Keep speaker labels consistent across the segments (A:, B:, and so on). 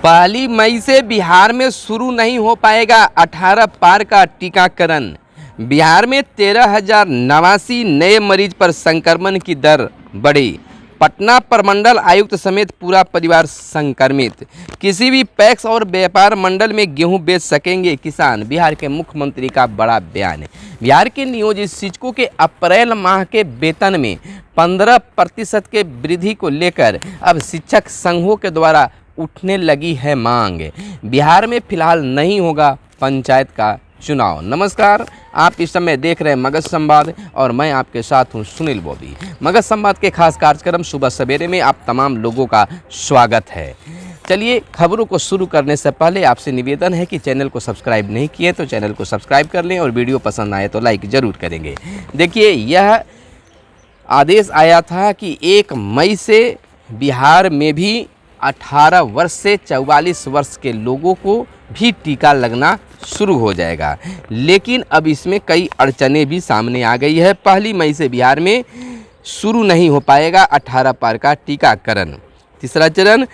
A: पहली मई से बिहार में शुरू नहीं हो पाएगा 18 पार का टीकाकरण। बिहार में 13,089 नए मरीज पर संक्रमण की दर बढ़ी। पटना प्रमंडल आयुक्त समेत पूरा परिवार संक्रमित। किसी भी पैक्स और व्यापार मंडल में गेहूं बेच सकेंगे किसान। बिहार के मुख्यमंत्री का बड़ा बयान। बिहार के नियोजित शिक्षकों के अप्रैल माह के वेतन में 15% के वृद्धि को लेकर अब शिक्षक संघों के द्वारा उठने लगी है मांग। बिहार में फिलहाल नहीं होगा पंचायत का चुनाव। नमस्कार, आप इस समय देख रहे हैं मगध संवाद और मैं आपके साथ हूं सुनील बॉबी। मगध संवाद के खास कार्यक्रम सुबह सवेरे में आप तमाम लोगों का स्वागत है। चलिए, खबरों को शुरू करने से पहले आपसे निवेदन है कि चैनल को सब्सक्राइब नहीं किए तो चैनल को सब्सक्राइब कर लें और वीडियो पसंद आए तो लाइक ज़रूर करेंगे। देखिए, यह आदेश आया था कि 1 मई से बिहार में भी 18 वर्ष से 44 वर्ष के लोगों को भी टीका लगना शुरू हो जाएगा, लेकिन अब इसमें कई अड़चनें भी सामने आ गई है। पहली मई से बिहार में शुरू नहीं हो पाएगा 18 पार का टीकाकरण। तीसरा चरण,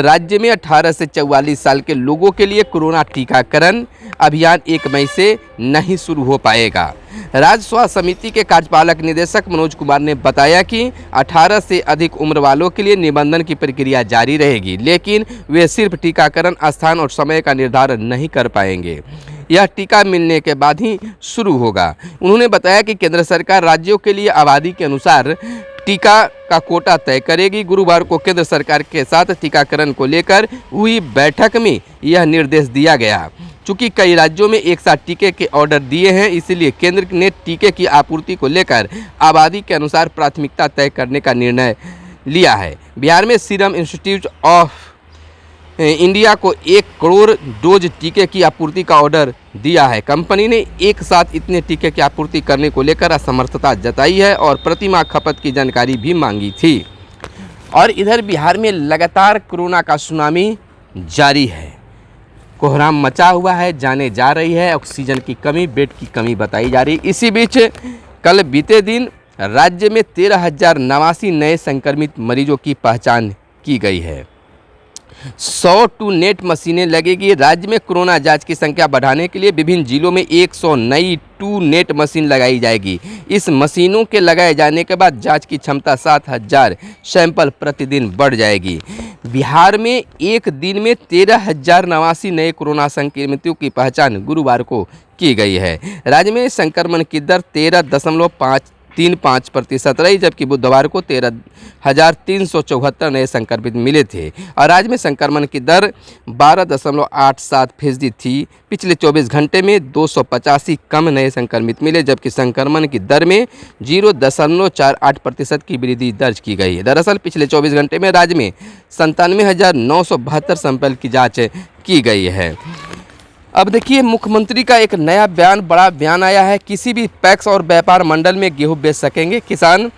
A: राज्य में 18 से 44 साल के लोगों के लिए कोरोना टीकाकरण अभियान 1 मई से नहीं शुरू हो पाएगा। राज्य स्वास्थ्य समिति के कार्यपालक निदेशक मनोज कुमार ने बताया कि 18 से अधिक उम्र वालों के लिए निबंधन की प्रक्रिया जारी रहेगी, लेकिन वे सिर्फ टीकाकरण स्थान और समय का निर्धारण नहीं कर पाएंगे। यह टीका मिलने के बाद ही शुरू होगा। उन्होंने बताया कि केंद्र सरकार राज्यों के लिए आबादी के अनुसार टीका का कोटा तय करेगी। गुरुवार को केंद्र सरकार के साथ टीकाकरण को लेकर हुई बैठक में यह निर्देश दिया गया। चूँकि कई राज्यों में एक साथ टीके के ऑर्डर दिए हैं, इसलिए केंद्र ने टीके की आपूर्ति को लेकर आबादी के अनुसार प्राथमिकता तय करने का निर्णय लिया है। बिहार में सीरम इंस्टीट्यूट ऑफ इंडिया को 1 करोड़ डोज टीके की आपूर्ति का ऑर्डर दिया है। कंपनी ने एक साथ इतने टीके की आपूर्ति करने को लेकर असमर्थता जताई है और प्रतिमाह खपत की जानकारी भी मांगी थी। और इधर बिहार में लगातार कोरोना का सुनामी जारी है। कोहराम मचा हुआ है, जाने जा रही है ऑक्सीजन की कमी, बेड की कमी बताई जा रही। इसी बीच कल बीते दिन राज्य में 13,089 नए संक्रमित मरीजों की पहचान की गई है। 100 टू नेट मशीनें लगेगी। राज्य में कोरोना जांच की संख्या बढ़ाने के लिए विभिन्न जिलों में 100 नई टू नेट मशीन लगाई जाएगी। इस मशीनों के लगाए जाने के बाद जांच की क्षमता 7,000 सैंपल प्रतिदिन बढ़ जाएगी। बिहार में एक दिन में 13,089 नए कोरोना संक्रमितों की पहचान गुरुवार को की गई है। राज्य में संक्रमण की दर 13.35% रही, जबकि बुधवार को 13,374 नए संक्रमित मिले थे और राज्य में संक्रमण की दर 12.87% थी। पिछले 24 घंटे में 285 कम नए संक्रमित मिले, जबकि संक्रमण की दर में 0.48% की वृद्धि दर्ज की गई है। दरअसल पिछले 24 घंटे में राज्य में 97,972 सैंपल की जाँच की गई है। अब देखिए, मुख्यमंत्री का एक नया बयान, बड़ा बयान आया है। किसी भी पैक्स और व्यापार मंडल में गेहूं बेच सकेंगे किसान।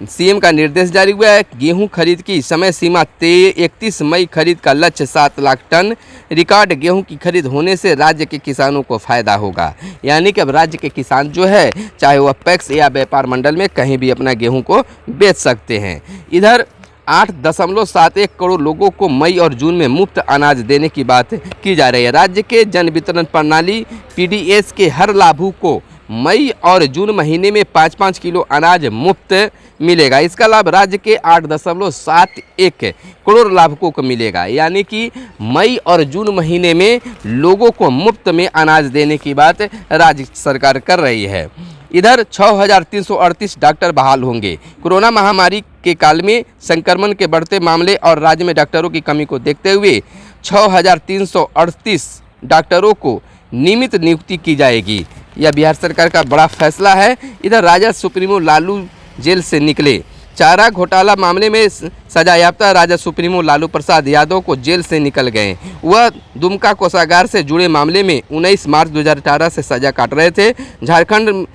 A: सीएम का निर्देश जारी हुआ है। गेहूं खरीद की समय सीमा 31 मई, खरीद का लक्ष्य 7 लाख टन। रिकॉर्ड गेहूं की खरीद होने से राज्य के किसानों को फायदा होगा। यानी कि अब राज्य के किसान जो है, चाहे वह पैक्स या व्यापार मंडल में कहीं भी अपना गेहूँ को बेच सकते हैं। इधर 8.71 करोड़ लोगों को मई और जून में मुफ्त अनाज देने की बात की जा रही है। राज्य के जन वितरण प्रणाली पीडीएस के हर लाभुक को मई और जून महीने में 5-5 किलो अनाज मुफ्त मिलेगा। इसका लाभ राज्य के 8.71 करोड़ लाभुकों को मिलेगा। यानी कि मई और जून महीने में लोगों को मुफ्त में अनाज देने की बात राज्य सरकार कर रही है। इधर 6,338 डॉक्टर बहाल होंगे। कोरोना महामारी के काल में संक्रमण के बढ़ते मामले और राज्य में डॉक्टरों की कमी को देखते हुए 6,338 डॉक्टरों को नियमित नियुक्ति की जाएगी। यह बिहार सरकार का बड़ा फैसला है। इधर राजद सुप्रीमो लालू जेल से निकले। चारा घोटाला मामले में सजायाफ्ता राजद सुप्रीमो लालू प्रसाद यादव को जेल से निकल गए। वह दुमका कोषागार से जुड़े मामले में 19 मार्च 2018 से सजा काट रहे थे। झारखंड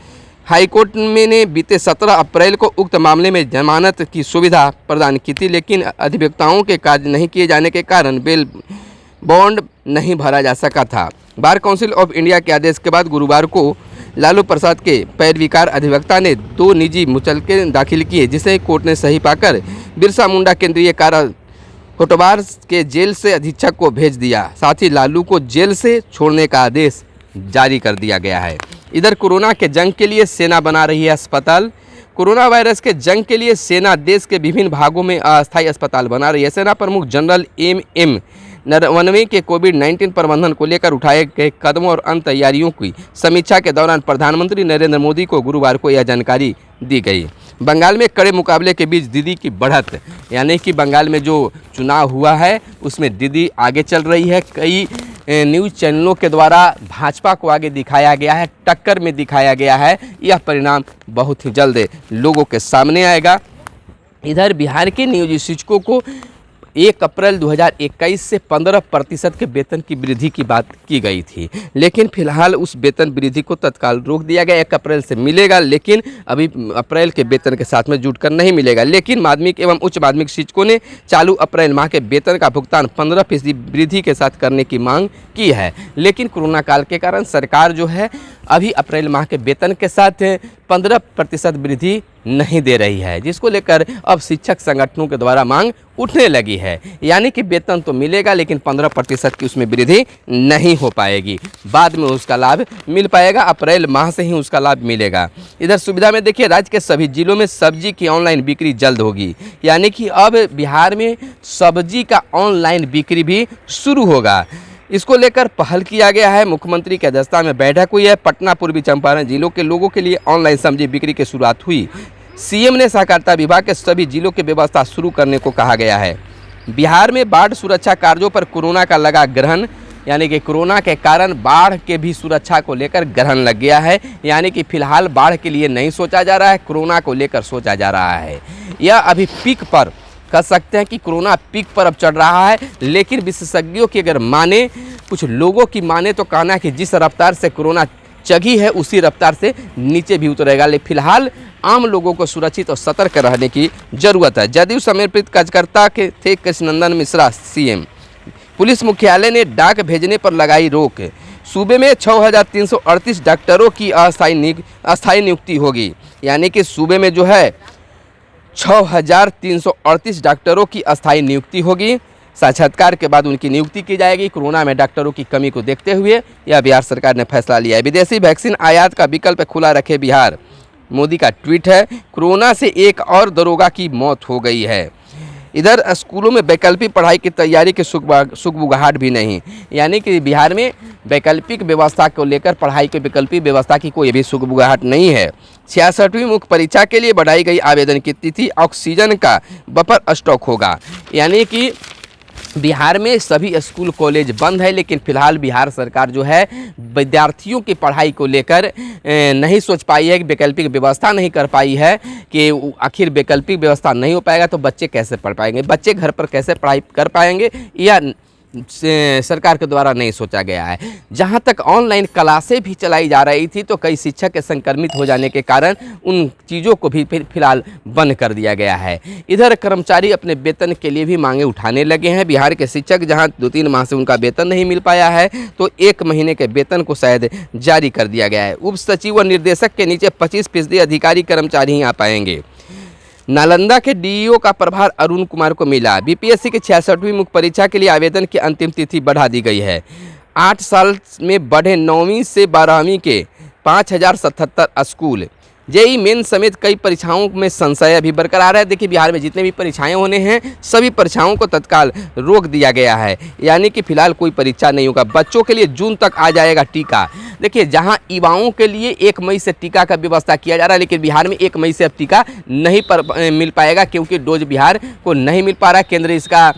A: हाईकोर्ट में ने बीते 17 अप्रैल को उक्त मामले में जमानत की सुविधा प्रदान की थी, लेकिन अधिवक्ताओं के कार्य नहीं किए जाने के कारण बेल बॉन्ड नहीं भरा जा सका था। बार काउंसिल ऑफ इंडिया के आदेश के बाद गुरुवार को लालू प्रसाद के पैरविकार अधिवक्ता ने 2 निजी मुचलके दाखिल किए, जिसे कोर्ट ने सही पाकर बिरसा मुंडा केंद्रीय कारा कोटवार के जेल से अधीक्षक को भेज दिया, साथ ही लालू को जेल से छोड़ने का आदेश जारी कर दिया गया है। इधर कोरोना के जंग के लिए सेना बना रही है अस्पताल। कोरोना वायरस के जंग के लिए सेना देश के विभिन्न भागों में अस्थायी अस्पताल बना रही है। सेना प्रमुख जनरल एम नरवणे के कोविड-19 प्रबंधन को लेकर उठाए गए कदमों और अन्य तैयारियों की समीक्षा के दौरान प्रधानमंत्री नरेंद्र मोदी को गुरुवार को यह जानकारी दी गई। बंगाल में कड़े मुकाबले के बीच दीदी की बढ़त, यानी कि बंगाल में जो चुनाव हुआ है उसमें दीदी आगे चल रही है। कई न्यूज़ चैनलों के द्वारा भाजपा को आगे दिखाया गया है, टक्कर में दिखाया गया है। यह परिणाम बहुत ही जल्द लोगों के सामने आएगा। इधर बिहार के नियोजित शिक्षकों को 1 अप्रैल 2021 से 15% के वेतन की वृद्धि की बात की गई थी, लेकिन फिलहाल उस वेतन वृद्धि को तत्काल रोक दिया गया। 1 अप्रैल से मिलेगा, लेकिन अभी अप्रैल के वेतन के साथ में जुड़कर नहीं मिलेगा। लेकिन माध्यमिक एवं उच्च माध्यमिक शिक्षकों ने चालू अप्रैल माह के वेतन का भुगतान 15% वृद्धि के साथ करने की मांग की है। लेकिन कोरोना काल के कारण सरकार जो है अभी अप्रैल माह के वेतन के साथ 15% वृद्धि नहीं दे रही है, जिसको लेकर अब शिक्षक संगठनों के द्वारा मांग उठने लगी है। यानी कि वेतन तो मिलेगा, लेकिन 15% की उसमें वृद्धि नहीं हो पाएगी। बाद में उसका लाभ मिल पाएगा, अप्रैल माह से ही उसका लाभ मिलेगा। इधर सुविधा में देखिए, राज्य के सभी जिलों में सब्जी की ऑनलाइन बिक्री जल्द होगी। यानी कि अब बिहार में सब्जी का ऑनलाइन बिक्री भी शुरू होगा। इसको लेकर पहल किया गया है। मुख्यमंत्री की अध्यक्षता में बैठक हुई है। पटना, पूर्वी चंपारण जिलों के लोगों के लिए ऑनलाइन सब्जी बिक्री की शुरुआत हुई। सीएम ने सहकारिता विभाग के सभी जिलों की व्यवस्था शुरू करने को कहा गया है। बिहार में बाढ़ सुरक्षा कार्यों पर कोरोना का लगा ग्रहण, यानी कि कोरोना के कारण बाढ़ के भी सुरक्षा को लेकर ग्रहण लग गया है। यानी कि फिलहाल बाढ़ के लिए नहीं सोचा जा रहा है, कोरोना को लेकर सोचा जा रहा है। यह अभी पीक पर कह सकते हैं कि कोरोना पीक पर अब चढ़ रहा है। लेकिन विशेषज्ञों की अगर माने, कुछ लोगों की माने तो कहना है कि जिस रफ्तार से कोरोना चढ़ी है उसी रफ्तार से नीचे भी उतरेगा। लेकिन फिलहाल आम लोगों को सुरक्षित और सतर्क रहने की जरूरत है। जदयू समर्पित कार्यकर्ता के थे कृष्णनंदन मिश्रा सीएम। पुलिस मुख्यालय ने डाक भेजने पर लगाई रोक। सूबे में 6338 डॉक्टरों की अस्थायी नियुक्ति होगी। यानी कि सूबे में जो है 6338 डॉक्टरों की अस्थायी नियुक्ति होगी। साक्षात्कार के बाद उनकी नियुक्ति की जाएगी। कोरोना में डॉक्टरों की कमी को देखते हुए यह बिहार सरकार ने फैसला लिया है। विदेशी वैक्सीन आयात का विकल्प खुला रखे बिहार, मोदी का ट्वीट है। कोरोना से एक और दरोगा की मौत हो गई है। इधर स्कूलों में वैकल्पिक पढ़ाई की तैयारी की सुगबुगाहट भी नहीं। यानी कि बिहार में वैकल्पिक व्यवस्था को लेकर पढ़ाई की वैकल्पिक व्यवस्था की कोई भी सुगबुगाहट नहीं है। 66वीं मुख्य परीक्षा के लिए बढ़ाई गई आवेदन की तिथि। ऑक्सीजन का बफर स्टॉक होगा। यानी कि बिहार में सभी स्कूल कॉलेज बंद है, लेकिन फिलहाल बिहार सरकार जो है विद्यार्थियों की पढ़ाई को लेकर नहीं सोच पाई है, कि वैकल्पिक व्यवस्था नहीं कर पाई है कि आखिर वैकल्पिक व्यवस्था नहीं हो पाएगा तो बच्चे कैसे पढ़ पाएंगे, बच्चे घर पर कैसे पढ़ाई कर पाएंगे, या सरकार के द्वारा नहीं सोचा गया है। जहां तक ऑनलाइन क्लासें भी चलाई जा रही थी तो कई शिक्षक के संक्रमित हो जाने के कारण उन चीज़ों को भी फिलहाल बंद कर दिया गया है। इधर कर्मचारी अपने वेतन के लिए भी मांगे उठाने लगे हैं। बिहार के शिक्षक जहां 2-3 माह से उनका वेतन नहीं मिल पाया है तो 1 महीने के वेतन को शायद जारी कर दिया गया है। उप सचिव व निर्देशक के नीचे 25% अधिकारी कर्मचारी ही आ पाएंगे। नालंदा के डीईओ का प्रभार अरुण कुमार को मिला। बीपीएससी की 66वीं मुख्य परीक्षा के लिए आवेदन की अंतिम तिथि बढ़ा दी गई है। 8 साल में बढ़े 9वीं से 12वीं के 5077 स्कूल। जेईई मेन समेत कई परीक्षाओं में संशय अभी बरकरार है। देखिए बिहार में जितने भी परीक्षाएं होने हैं सभी परीक्षाओं को तत्काल रोक दिया गया है। यानी कि फिलहाल कोई परीक्षा नहीं होगा। बच्चों के लिए जून तक आ जाएगा टीका। देखिए जहां युवाओं के लिए 1 मई से टीका का व्यवस्था किया जा रहा है, लेकिन बिहार में 1 मई से अब टीका नहीं मिल पाएगा, क्योंकि डोज बिहार को नहीं मिल पा रहा है। केंद्र इसका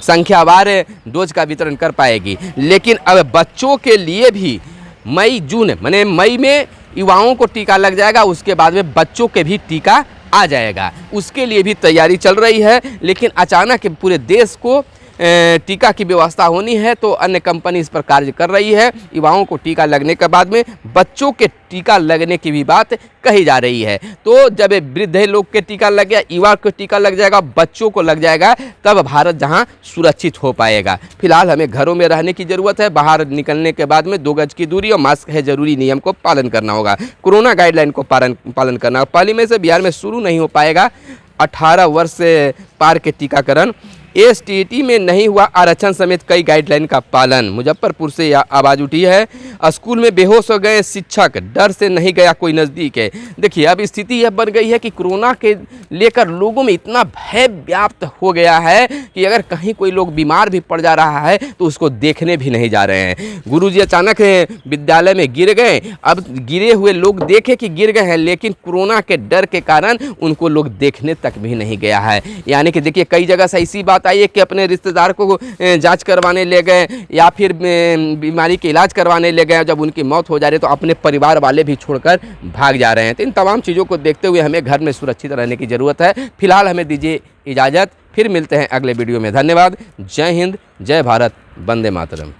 A: संख्यावार डोज का वितरण कर पाएगी। लेकिन अब बच्चों के लिए भी मई-जून माने मई में युवाओं को टीका लग जाएगा, उसके बाद में बच्चों के भी टीका आ जाएगा। उसके लिए भी तैयारी चल रही है। लेकिन अचानक पूरे देश को टीका की व्यवस्था होनी है तो अन्य कंपनी इस पर कार्य कर रही है। युवाओं को टीका लगने के बाद में बच्चों के टीका लगने की भी बात कही जा रही है। तो जब वृद्ध लोग के टीका लग गया, युवा को टीका लग जाएगा, बच्चों को लग जाएगा, तब भारत जहां सुरक्षित हो पाएगा। फिलहाल हमें घरों में रहने की ज़रूरत है। बाहर निकलने के बाद में 2 गज की दूरी और मास्क है जरूरी नियम को पालन करना होगा। कोरोना गाइडलाइन को पालन करना होगा। 1 मई से बिहार में शुरू नहीं हो पाएगा 18 वर्ष से पार के टीकाकरण। एसटीईटी में नहीं हुआ आरक्षण समेत कई गाइडलाइन का पालन। मुजफ्फरपुर से आवाज़ उठी है। स्कूल में बेहोश हो गए शिक्षक, डर से नहीं गया कोई नज़दीक है। देखिए अब स्थिति यह बन गई है कि कोरोना के लेकर लोगों में इतना भय व्याप्त हो गया है कि अगर कहीं कोई लोग बीमार भी पड़ जा रहा है तो उसको देखने भी नहीं जा रहे हैं। गुरुजी अचानक विद्यालय में गिर गए। अब गिरे हुए लोग देखे कि गिर गए हैं, लेकिन कोरोना के डर के कारण उनको लोग देखने तक भी नहीं गया है। यानी कि देखिए कई जगह से ऐसी बात आई है कि अपने रिश्तेदार को जांच करवाने ले गए या फिर बीमारी के इलाज करवाने ले गए, जब उनकी मौत हो जा रही है तो अपने परिवार वाले भी छोड़कर भाग जा रहे हैं। तो इन तमाम चीज़ों को देखते हुए हमें घर में सुरक्षित रहने की ज़रूरत है। फिलहाल हमें दीजिए इजाज़त, फिर मिलते हैं अगले वीडियो में। धन्यवाद। जय हिंद, जय भारत, वंदे मातरम।